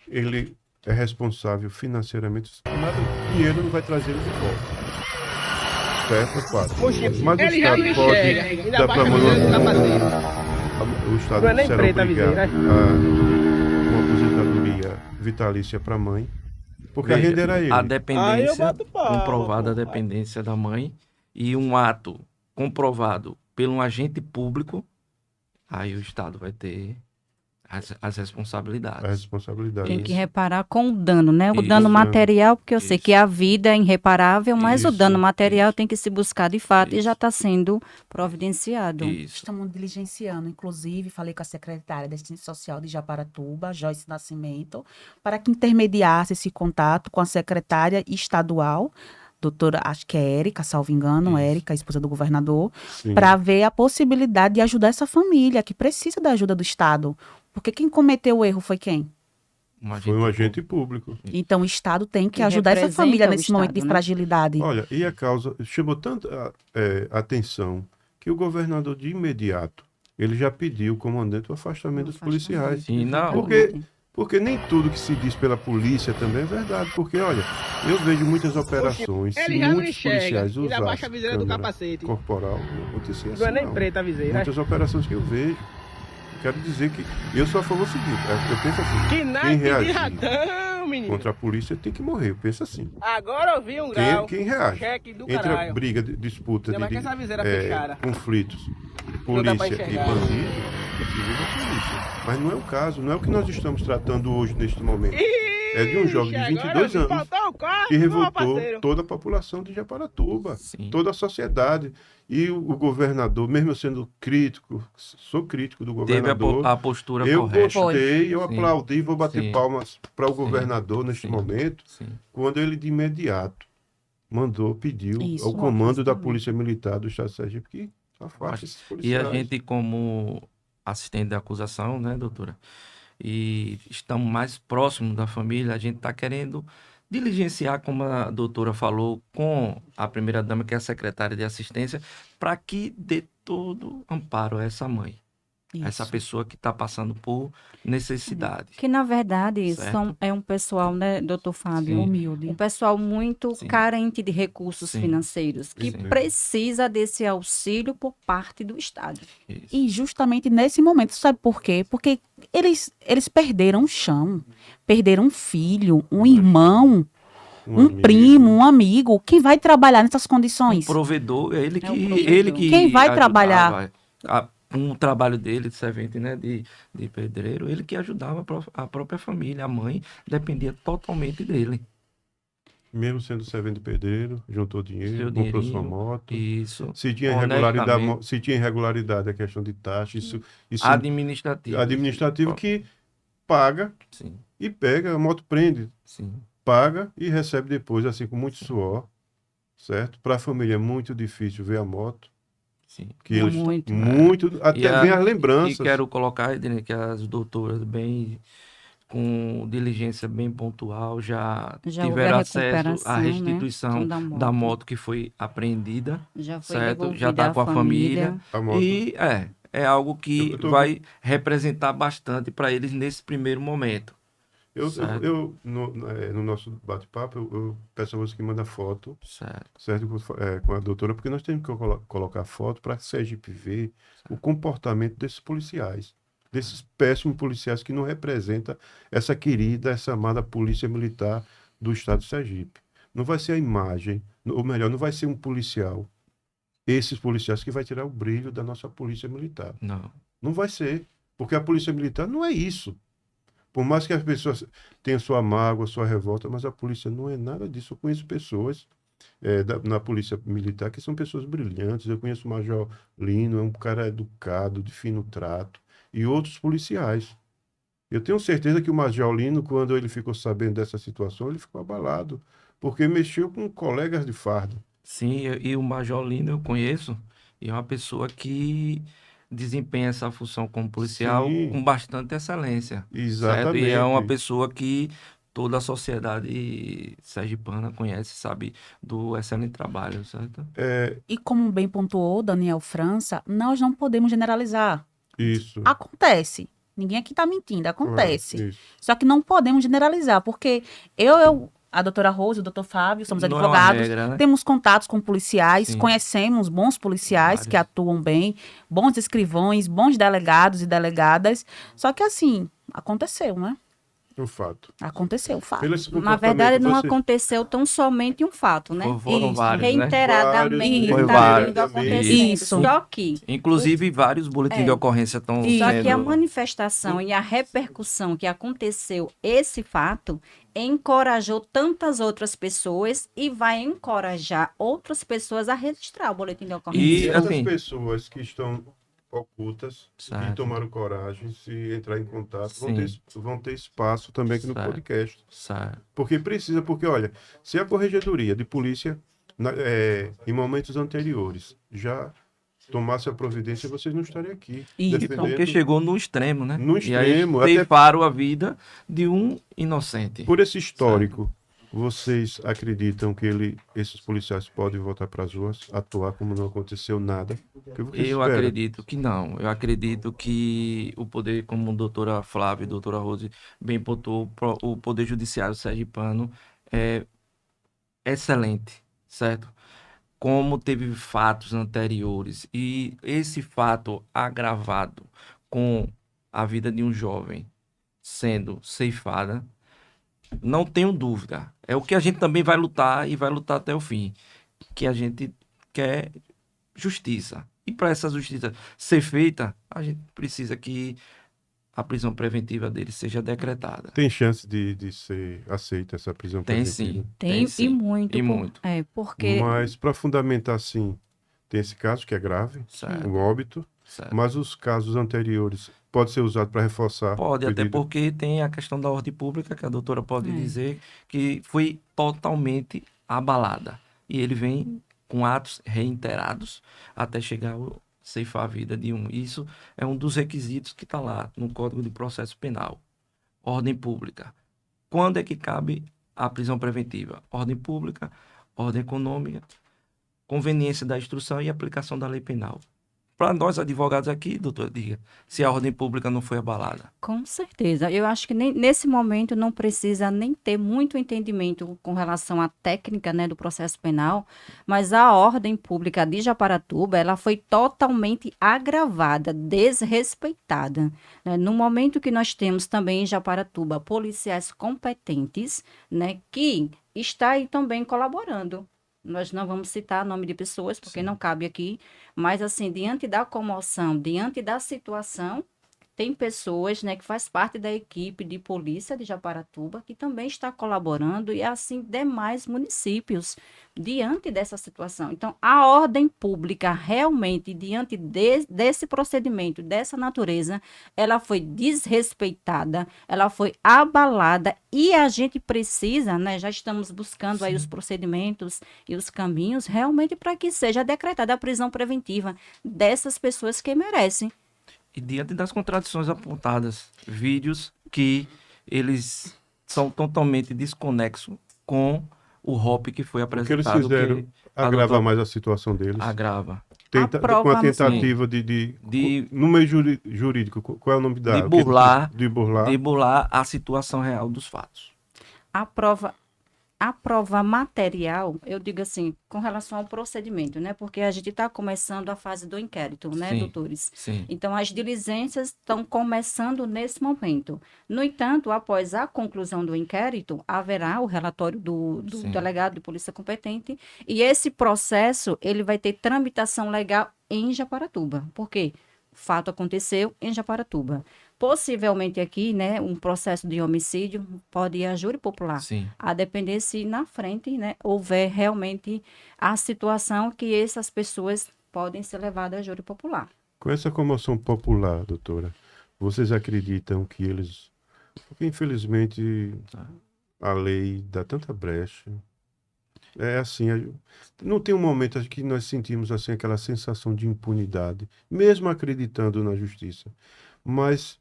ele é responsável financeiramente, nada, dinheiro não vai trazer ele de volta. Certo? É fácil. Mas o Ele já Estado não pode enxerga, dar para a mãe o Estado Não é nem será preta a obrigado viseira. a uma aposentadoria vitalícia para a mãe, porque a Veja, renda era a ele. Aí eu dependência, bato palma, comprovada a pô. dependência da mãe e um ato comprovado por um agente público, aí o Estado vai ter as A responsabilidades. responsabilidade. Tem que Isso. reparar com o dano, né? O Isso. dano material, porque eu sei Isso. que a vida é irreparável, mas o Isso, dano material isso. tem que se buscar de fato e Isso. já está sendo providenciado. Isso. Estamos diligenciando, inclusive, falei com a secretária da Assistência Social de Japaratuba, Joyce Nascimento, para que intermediasse esse contato com a secretária estadual, doutora, acho que é Érica, salvo engano, Isso. Érica, esposa do governador, Sim. para ver a possibilidade de ajudar essa família, que precisa da ajuda do Estado. Porque quem cometeu o erro foi quem? Foi um agente público. Então, o Estado tem que Que ajudar essa representa família o nesse momento de Estado, né? fragilidade. Olha, e a causa chamou tanta atenção que o governador de imediato, ele já pediu o comandante o afastamento dos policiais. Sim, não. Porque nem tudo que se diz pela polícia também é verdade. Porque, olha, eu vejo muitas operações, se Ele já não muitos enxerga, policiais ele abaixa usassem a viseira do câmera capacete. corporal, não acontecia assim, Não é nem não. preta a viseira. Muitas operações que eu vejo. Quero dizer que eu sou a favor do seguinte, eu penso assim, Que quem naipe de reagir ratão, menino. contra a polícia tem que morrer, eu penso assim. Agora eu vi um grau. Quem reage Cheque do entre a caralho. briga, disputa Ainda mais de com essa viseira fechada. conflitos, Não dá pra polícia e enxergar. bandido, que vive a polícia. Mas não é o caso, não é o que nós estamos tratando hoje, neste momento. É de um jovem de Ixi, 22 agora anos faltou o carro, que meu revoltou parceiro. toda a população de Japaratuba, Sim. toda a sociedade. E o governador, mesmo eu sendo crítico, sou crítico do Teve governador, a postura eu correta. gostei, eu Sim. aplaudi, vou bater Sim. palmas para o Sim. governador neste Sim. momento, Sim. quando ele de imediato pediu Isso, ao o comando da afastamento. Polícia Militar do Estado de Sergipe que afaste esses E policiais. a gente, como assistente de acusação, né, doutora? E estamos mais próximos da família, a gente está querendo diligenciar, como a doutora falou, com a primeira-dama, que é a secretária de assistência, para que dê todo amparo a essa mãe, a essa Isso. pessoa que está passando por necessidade. Que, na verdade, Certo. é um pessoal, né, doutor Fábio? Sim. Humilde. Um pessoal muito Sim. carente de recursos Sim. financeiros, que Sim. precisa desse auxílio por parte do Estado. Isso. E justamente nesse momento, sabe por quê? Porque eles perderam o chão, perderam um filho, um irmão, um amigo. primo, um amigo. Quem vai trabalhar nessas Um condições? provedor, ele É um ele provedor. que Quem vai ajudava trabalhar? Um trabalho dele, de servente, né, de pedreiro, ele que ajudava a própria família, a mãe dependia totalmente dele. Mesmo sendo servente de pedreiro, juntou dinheiro, Seu comprou dinheirinho, sua moto. Isso. Se tinha Honestamente. irregularidade, a questão de taxa, isso Administrativo. administrativo que paga Sim, e pega, a moto prende, sim. paga e recebe depois, assim, com muito suor, certo? Para a família é muito difícil ver a moto, Sim. que eles Muito. até E vem as lembranças. E quero colocar, Ednei, que as doutoras bem com diligência bem pontual já Já houve tiveram a acesso recuperação, à né, restituição da moto que foi apreendida, Já foi certo? devolvida Já está à com a família. A moto. E é algo que Eu tô- vai representar bastante para eles nesse primeiro momento. Certo. No nosso bate-papo, eu peço a você que manda foto, Certo. certo? Com a doutora, porque nós temos que colocar foto para a Sergipe ver o comportamento desses policiais, desses péssimos policiais que não representam essa querida, essa amada Polícia Militar do Estado de Sergipe. Não vai ser a imagem, ou melhor, não vai ser um policial, esses policiais que vai tirar o brilho da nossa Polícia Militar. Não. Não vai ser, porque a Polícia Militar não é isso. Por mais que as pessoas tenham sua mágoa, sua revolta, mas a polícia não é nada disso. Eu conheço pessoas na Polícia Militar que são pessoas brilhantes. Eu conheço o Major Lino, é um cara educado, de fino trato, e outros policiais. Eu tenho certeza que o Major Lino, quando ele ficou sabendo dessa situação, ele ficou abalado, porque mexeu com colegas de farda. Sim, e o Major Lino eu conheço, e é uma pessoa que desempenha essa função como policial Sim, com bastante excelência, certo? E é uma exatamente. pessoa que toda a sociedade sergipana conhece, sabe, do excelente trabalho, certo? E como bem pontuou Daniel França, nós não podemos generalizar. Isso. Acontece. Ninguém aqui está mentindo, acontece. Isso. Só que não podemos generalizar, porque a doutora Rose, o doutor Fábio, somos Não é uma advogados, regra, né? temos contatos com policiais, Sim. conhecemos bons policiais que Vários. atuam bem, bons escrivões, bons delegados e delegadas. Só que assim, aconteceu, né? O fato. Aconteceu, fato. Pelo esse Na verdade, comportamento, não você- aconteceu tão somente um fato, né? Foram Isso. vários, né? Reiteradamente Vários, está vários. vindo acontecendo. Isso. Só que Inclusive, vários boletins É. de ocorrência estão Isso. Só que a sendo... manifestação e a repercussão que aconteceu esse fato encorajou tantas outras pessoas e vai encorajar outras pessoas a registrar o boletim de E, ocorrência. E essas assim, pessoas que estão ocultas e Certo. tomaram coragem, se entrar em contato, Sim. vão ter espaço também aqui no Certo. podcast. certo. Porque, olha, se a Corregedoria de Polícia, em momentos anteriores, já tomasse a providência, vocês não estariam aqui. Isso. defendendo- Porque chegou no extremo, né? No E aí extremo, até- ceifaram a vida de um inocente. Por esse histórico, vocês acreditam que esses policiais podem voltar para as ruas, atuar como não aconteceu nada? O que você Eu espera? acredito que não. Eu acredito que o poder, como a doutora Flávia e a doutora Rose bem pontuou, o poder judiciário sergipano é excelente, certo? Como teve fatos anteriores e esse fato agravado com a vida de um jovem sendo ceifada, não tenho dúvida. É o que a gente também vai lutar e vai lutar até o fim. Que a gente quer justiça. E para essa justiça ser feita, a gente precisa que a prisão preventiva dele seja decretada. Tem chance de ser aceita essa prisão Tem preventiva? sim. Tem, sim. e muito. E muito. Porque Mas, para fundamentar, sim, tem esse caso que é grave, Certo, um óbito, certo. mas os casos anteriores pode ser usado para reforçar. Pode, o até pedido. porque tem a questão da ordem pública, que a doutora pode É. dizer que foi totalmente abalada. E ele vem com atos reiterados até chegar a ceifar a vida de um. Isso é um dos requisitos que está lá no Código de Processo Penal. Ordem pública. Quando é que cabe a prisão preventiva? Ordem pública, ordem econômica, conveniência da instrução e aplicação da lei penal. Para nós advogados aqui, doutor, diga, se a ordem pública não foi abalada. com certeza. Eu acho que nesse momento não precisa nem ter muito entendimento com relação à técnica, né, do processo penal, mas a ordem pública de Japaratuba, ela foi totalmente agravada, desrespeitada, né? No momento que nós temos também em Japaratuba policiais competentes, né, que está aí também colaborando. Nós não vamos citar nome de pessoas, porque não cabe aqui, mas assim, diante da comoção, diante da situação, tem pessoas, né, que faz parte da equipe de polícia de Japaratuba que também está colaborando e assim demais municípios diante dessa situação. Então, a ordem pública realmente diante desse procedimento, dessa natureza, ela foi desrespeitada, ela foi abalada e a gente precisa, né, já estamos buscando aí os procedimentos e os caminhos realmente para que seja decretada a prisão preventiva dessas pessoas que merecem. E diante das contradições apontadas, vídeos que eles são totalmente desconexos com o ROP que foi O que eles apresentado. fizeram que a agrava doutora mais a situação deles. agrava. Com a Sim. tentativa no meio jurídico, qual é o nome da... De burlar. De burlar. De burlar a situação real dos fatos. A prova material, eu digo assim, com relação ao procedimento, né? Porque a gente está começando a fase do inquérito, né, Sim. doutores? Sim. Então, as diligências estão começando nesse momento. No entanto, após a conclusão do inquérito, haverá o relatório do Sim. delegado de polícia competente e esse processo, ele vai ter tramitação legal em Japaratuba. Por quê? O fato aconteceu em Japaratuba. Possivelmente aqui, né, um processo de homicídio pode ir a júri popular. Sim. A depender se na frente, né, houver realmente a situação que essas pessoas podem ser levadas a júri popular. Com essa comoção popular, doutora, vocês acreditam que eles Porque, infelizmente, a lei dá tanta brecha. É assim, não tem um momento acho que nós sentimos assim aquela sensação de impunidade, mesmo acreditando na justiça. Mas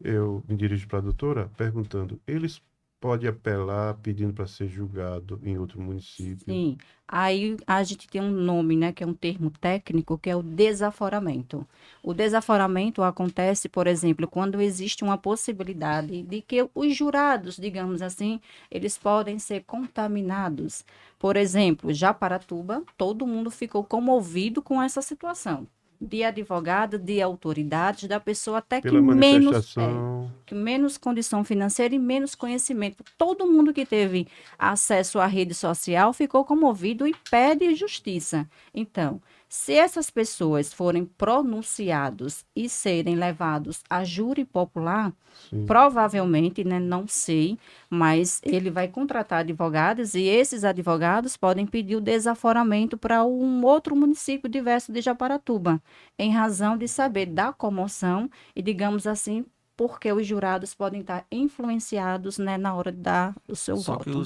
eu me dirijo para a doutora perguntando, eles podem apelar pedindo para ser julgado em outro município? Sim, aí a gente tem um nome, né, que é um termo técnico, que é o desaforamento. O desaforamento acontece, por exemplo, quando existe uma possibilidade de que os jurados, digamos assim, eles podem ser contaminados. Por exemplo, Japaratuba, todo mundo ficou comovido com essa situação. De advogado, de autoridades, da pessoa até Pela manifestação, que menos condição financeira e menos conhecimento. Todo mundo que teve acesso à rede social ficou comovido e pede justiça. Então, se essas pessoas forem pronunciados e serem levados a júri popular, sim. provavelmente, né, não sei, mas ele vai contratar advogados e esses advogados podem pedir o desaforamento para um outro município diverso de Japaratuba, em razão de saber da comoção e, digamos assim, porque os jurados podem estar influenciados, né, na hora de dar o seu Só que voto.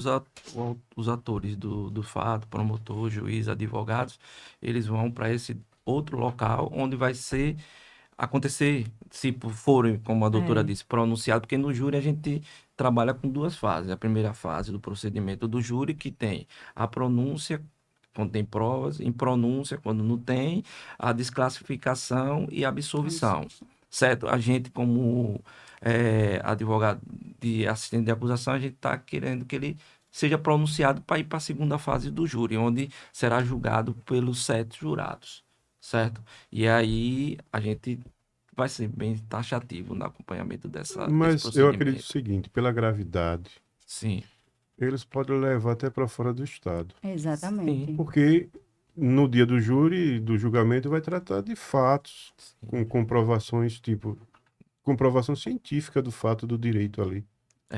os atores do fato, promotor, juiz, advogados, eles vão para esse outro local onde vai ser acontecer, se forem, como a doutora É, disse, pronunciado, porque no júri a gente trabalha com duas fases. A primeira fase do procedimento do júri, que tem a pronúncia, quando tem provas, em pronúncia, quando não tem, a desclassificação e a absolvição. Certo? A gente, como advogado de assistente de acusação, a gente está querendo que ele seja pronunciado para ir para a segunda fase do júri, onde será julgado pelos 7 jurados, certo? E aí a gente vai ser bem taxativo no acompanhamento desse Mas eu acredito o procedimento. seguinte, pela gravidade, Sim, eles podem levar até para fora do estado. sim, exatamente. Porque no dia do júri, do julgamento, vai tratar de fatos, sim. com comprovações, tipo, comprovação científica do fato do direito ali.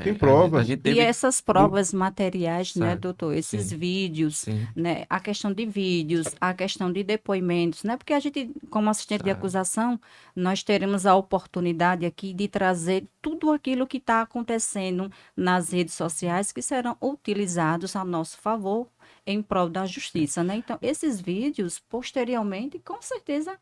Tem A provas. gente E teve. essas do- provas materiais, né, Certo, doutor? Esses sim, vídeos, sim, né? A questão de vídeos, a questão de depoimentos, né? Porque a gente, como assistente de certo, acusação, nós teremos a oportunidade aqui de trazer tudo aquilo que está acontecendo nas redes sociais que serão utilizados a nosso favor em prol da sim, justiça, né? Então, esses vídeos, posteriormente, com certeza,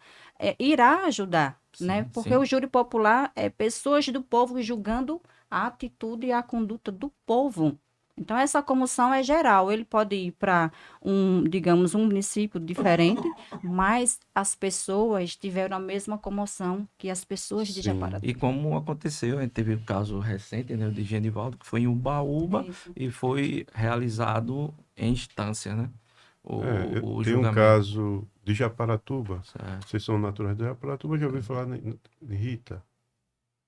irá ajudar, né? sim, Porque sim. o júri popular é pessoas do povo julgando a atitude e a conduta do povo. Então, essa comoção é geral. Ele pode ir para digamos, um município diferente, mas as pessoas tiveram a mesma comoção que as pessoas de Sim. E Japaratuba. como aconteceu, a gente teve o caso recente, né, de Genivaldo, que foi em É Ubaúba isso. e foi realizado em instância, né? O Tem um julgamento. caso de Japaratuba. Certo. Vocês são naturais de Japaratuba, eu já ouvi falar em Rita,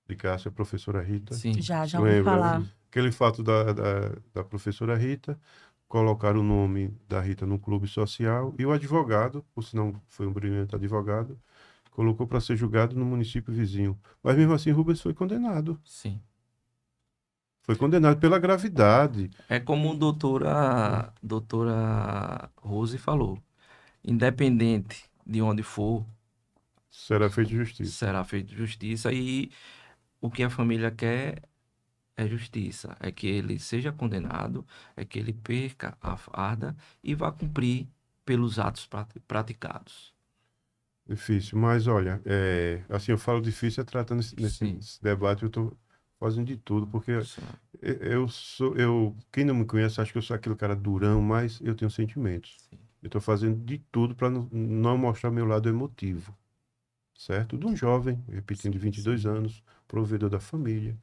de Cássia, a professora Rita. Sim, Já ouvi Lembra, né? falar. Aquele fato da professora Rita, colocar o nome da Rita no clube social e o advogado, por sinal foi um brilhante advogado, colocou para ser julgado no município vizinho. Mas mesmo assim, Rubens foi condenado. sim. Foi condenado pela gravidade. É como a Né? doutora Rose falou, independente de onde for, Será feita justiça. será feita justiça e o que a família quer é justiça, é que ele seja condenado, é que ele perca a farda e vá cumprir pelos atos praticados. Difícil, mas olha, assim eu falo difícil tratando Sim, nesse debate, eu estou fazendo de tudo, porque certo. quem não me conhece acha que eu sou aquele cara durão, mas eu tenho sentimentos. Sim, Eu estou fazendo de tudo para não mostrar meu lado emotivo, certo? De um jovem, repetindo, de 22 anos, provedor da família,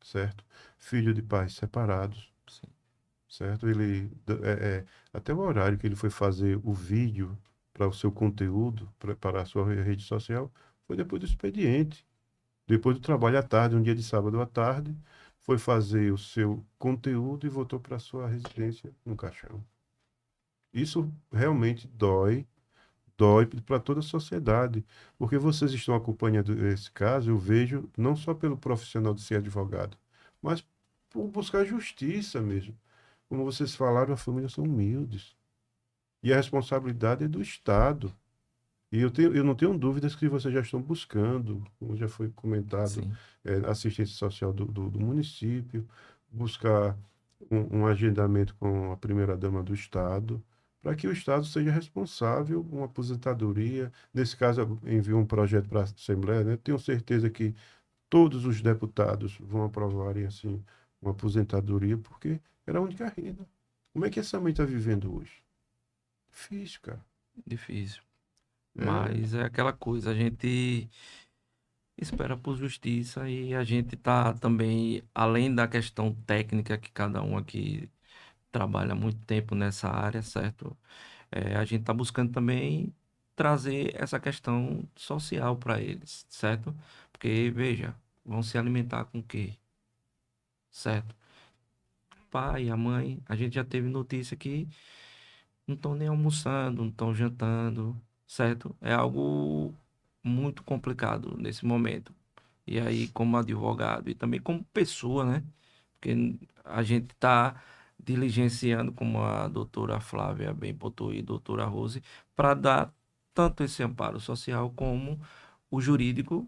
certo? Filho de pais separados, sim, certo? Até o horário que ele foi fazer o vídeo para o seu conteúdo, para a sua rede social, foi depois do expediente. Depois do trabalho à tarde, um dia de sábado à tarde, foi fazer o seu conteúdo e voltou para a sua residência no caixão. Isso realmente dói para toda a sociedade, porque vocês estão acompanhando esse caso, eu vejo não só pelo profissional de ser advogado, mas por buscar justiça mesmo. Como vocês falaram, as famílias são humildes. E a responsabilidade é do Estado. E eu não tenho dúvidas que vocês já estão buscando, como já foi comentado, Sim. assistência social do município, buscar um agendamento com a primeira-dama do Estado, para que o Estado seja responsável, uma aposentadoria. Nesse caso, eu envio um projeto para a Assembleia, né? Tenho certeza que todos os deputados vão aprovarem assim uma aposentadoria, porque era a única renda. Como é que essa mãe está vivendo hoje? Difícil, cara. Difícil. É, Mas é aquela coisa, a gente espera por justiça e a gente tá também, além da questão técnica que cada um aqui trabalha há muito tempo nessa área, certo? A gente tá buscando também trazer essa questão social para eles, certo? Porque, veja, vão se alimentar com o quê? Certo? O pai, a mãe, a gente já teve notícia que não estão nem almoçando, não estão jantando, certo? É algo muito complicado nesse momento. E aí, como advogado e também como pessoa, né? Porque a gente está diligenciando, como a doutora Flávia bem botou e a doutora Rose, para dar tanto esse amparo social como o jurídico,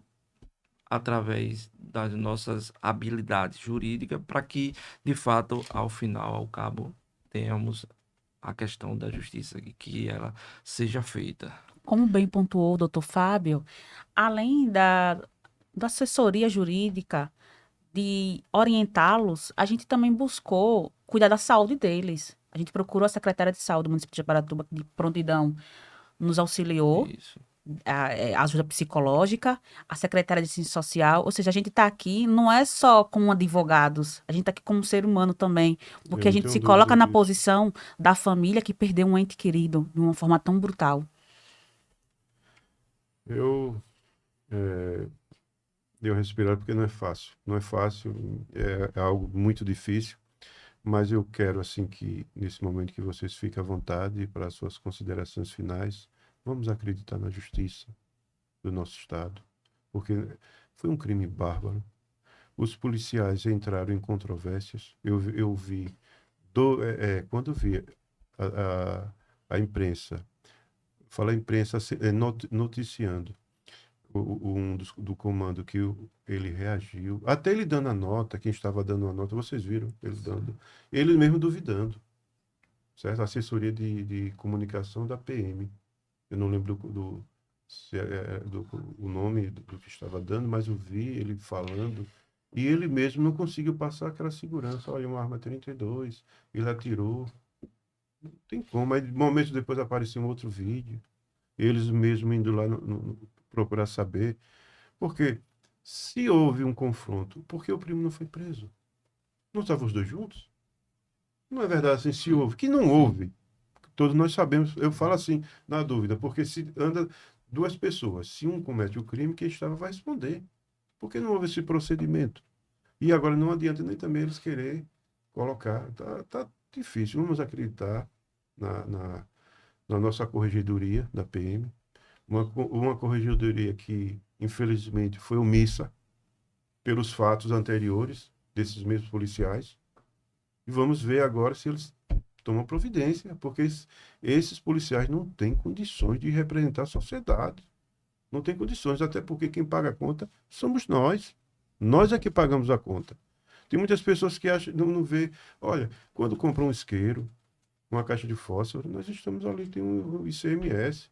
através das nossas habilidades jurídicas, para que, de fato, ao final, ao cabo, tenhamos a questão da justiça e que ela seja feita. Como bem pontuou o doutor Fábio, além da assessoria jurídica, de orientá-los, a gente também buscou cuidar da saúde deles. A gente procurou a secretária de saúde do município de Japaratuba, que de prontidão nos auxiliou, Isso. a ajuda psicológica, a secretária de ciência social, ou seja, a gente está aqui não é só como advogados, a gente está aqui como ser humano também, eu porque a não gente tenho se coloca dúvida na disso. posição da família que perdeu um ente querido de uma forma tão brutal. Eu dei uma respirada porque não é fácil. Não é fácil, é algo muito difícil, mas eu quero, assim, que nesse momento que vocês fiquem à vontade para as suas considerações finais, vamos acreditar na justiça do nosso Estado, porque foi um crime bárbaro. Os policiais entraram em controvérsias. Eu vi, quando vi a, a imprensa, fala a imprensa noticiando do comando que ele reagiu, até ele dando a nota, quem estava dando a nota, vocês viram ele dando, ele mesmo duvidando, certo? A assessoria de comunicação da PM. Eu não lembro se o nome do que estava dando, mas eu vi ele falando. E ele mesmo não conseguiu passar aquela segurança. Olha, uma arma 32, ele atirou. Não tem como. Aí, momentos depois apareceu um outro vídeo. Eles mesmos indo lá procurar saber. Porque se houve um confronto, por que o primo não foi preso? Não estavam os dois juntos? Não é verdade assim, se houve. Que não houve. Todos nós sabemos, eu falo assim, na dúvida, porque se anda duas pessoas, se um comete o crime, quem estava vai responder. Por que não houve esse procedimento? E agora não adianta nem também eles querer colocar. Tá difícil. Vamos acreditar na, na, na nossa corregedoria da PM, uma corregedoria que, infelizmente, foi omissa pelos fatos anteriores desses mesmos policiais. E vamos ver agora se eles tomam providência, porque esses policiais não têm condições de representar a sociedade. Não tem condições, até porque quem paga a conta somos nós. Nós é que pagamos a conta. Tem muitas pessoas que acham, não vê. Olha, quando compra um isqueiro, uma caixa de fósforo, nós estamos ali, tem um ICMS.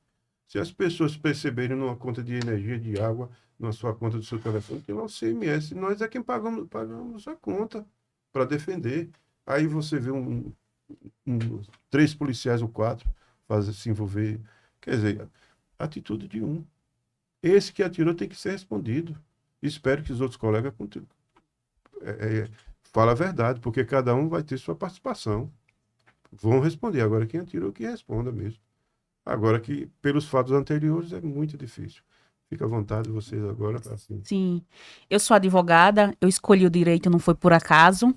Se as pessoas perceberem numa conta de energia, de água, na sua conta do seu telefone, tem lá o ICMS. Nós é quem pagamos a conta para defender. Aí você vê três policiais ou quatro se envolver. Quer dizer, atitude de um. Esse que atirou tem que ser respondido. Espero que os outros colegas falem a verdade, porque cada um vai ter sua participação. Vão responder. Agora, quem atirou, que responda mesmo. Agora, que pelos fatos anteriores é muito difícil. Fica à vontade, vocês agora, assim. Sim, eu sou advogada, eu escolhi o direito, não foi por acaso.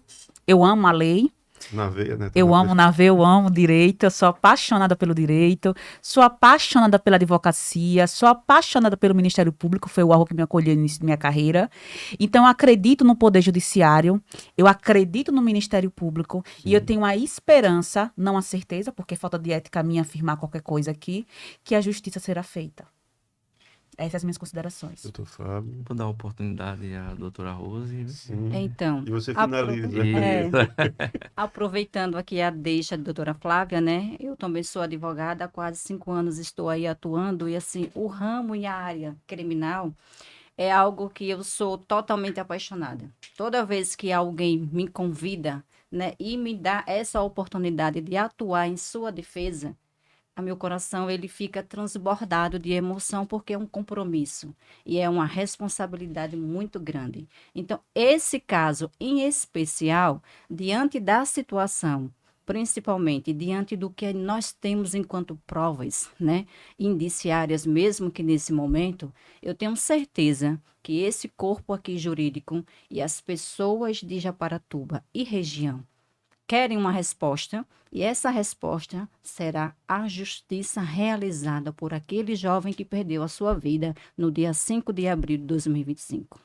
Eu amo a lei. Na veia, né? Eu amo na veia, eu amo direito, eu sou apaixonada pelo direito, sou apaixonada pela advocacia, sou apaixonada pelo Ministério Público, foi o órgão que me acolheu no início da minha carreira. Então, eu acredito no Poder Judiciário, eu acredito no Ministério Público e eu tenho a esperança, não a certeza, porque falta de ética minha afirmar qualquer coisa aqui, que a justiça será feita. Essas as minhas considerações. Doutor Fábio. Vou dar a oportunidade à doutora Rose. Sim. Então, E você apro- finaliza. É. aproveitando aqui a deixa da doutora Flávia, né? Eu também sou advogada, há quase 5 anos estou aí atuando, e assim, o ramo e a área criminal é algo que eu sou totalmente apaixonada. Toda vez que alguém me convida, né, e me dá essa oportunidade de atuar em sua defesa, a meu coração ele fica transbordado de emoção porque é um compromisso e é uma responsabilidade muito grande. Então, esse caso em especial, diante da situação, principalmente diante do que nós temos enquanto provas, né, indiciárias, mesmo que nesse momento, eu tenho certeza que esse corpo aqui jurídico e as pessoas de Japaratuba e região querem uma resposta, e essa resposta será a justiça realizada por aquele jovem que perdeu a sua vida no dia 5 de abril de 2025.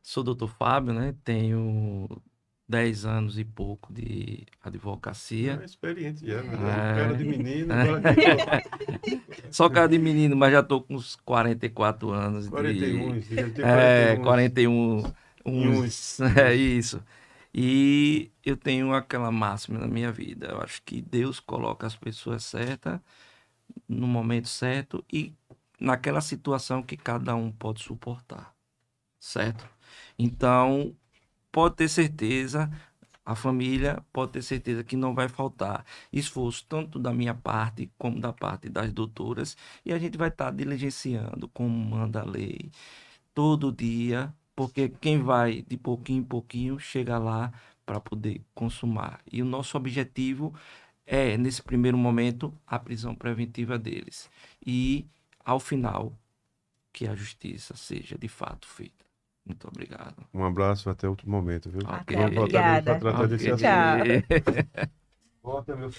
Sou doutor Fábio, né? Tenho 10 anos e pouco de advocacia. É experiente já, né? É. Cara de menino, agora aqui, Só cara de menino, mas já tô com uns 44 anos 41, de... já tem 41. Uns. É isso. E eu tenho aquela máxima na minha vida. Eu acho que Deus coloca as pessoas certas no momento certo e naquela situação que cada um pode suportar, certo? Então, pode ter certeza, a família pode ter certeza que não vai faltar esforço tanto da minha parte como da parte das doutoras, e a gente vai estar diligenciando como manda a lei todo dia, porque quem vai de pouquinho em pouquinho chega lá para poder consumar. E o nosso objetivo é, nesse primeiro momento, a prisão preventiva deles. E, ao final, que a justiça seja de fato feita. Muito obrigado. Um abraço até outro momento, viu? Ok. Vamos voltar para Obrigada. tratar desse Ok. assunto. Tchau. Volta, meu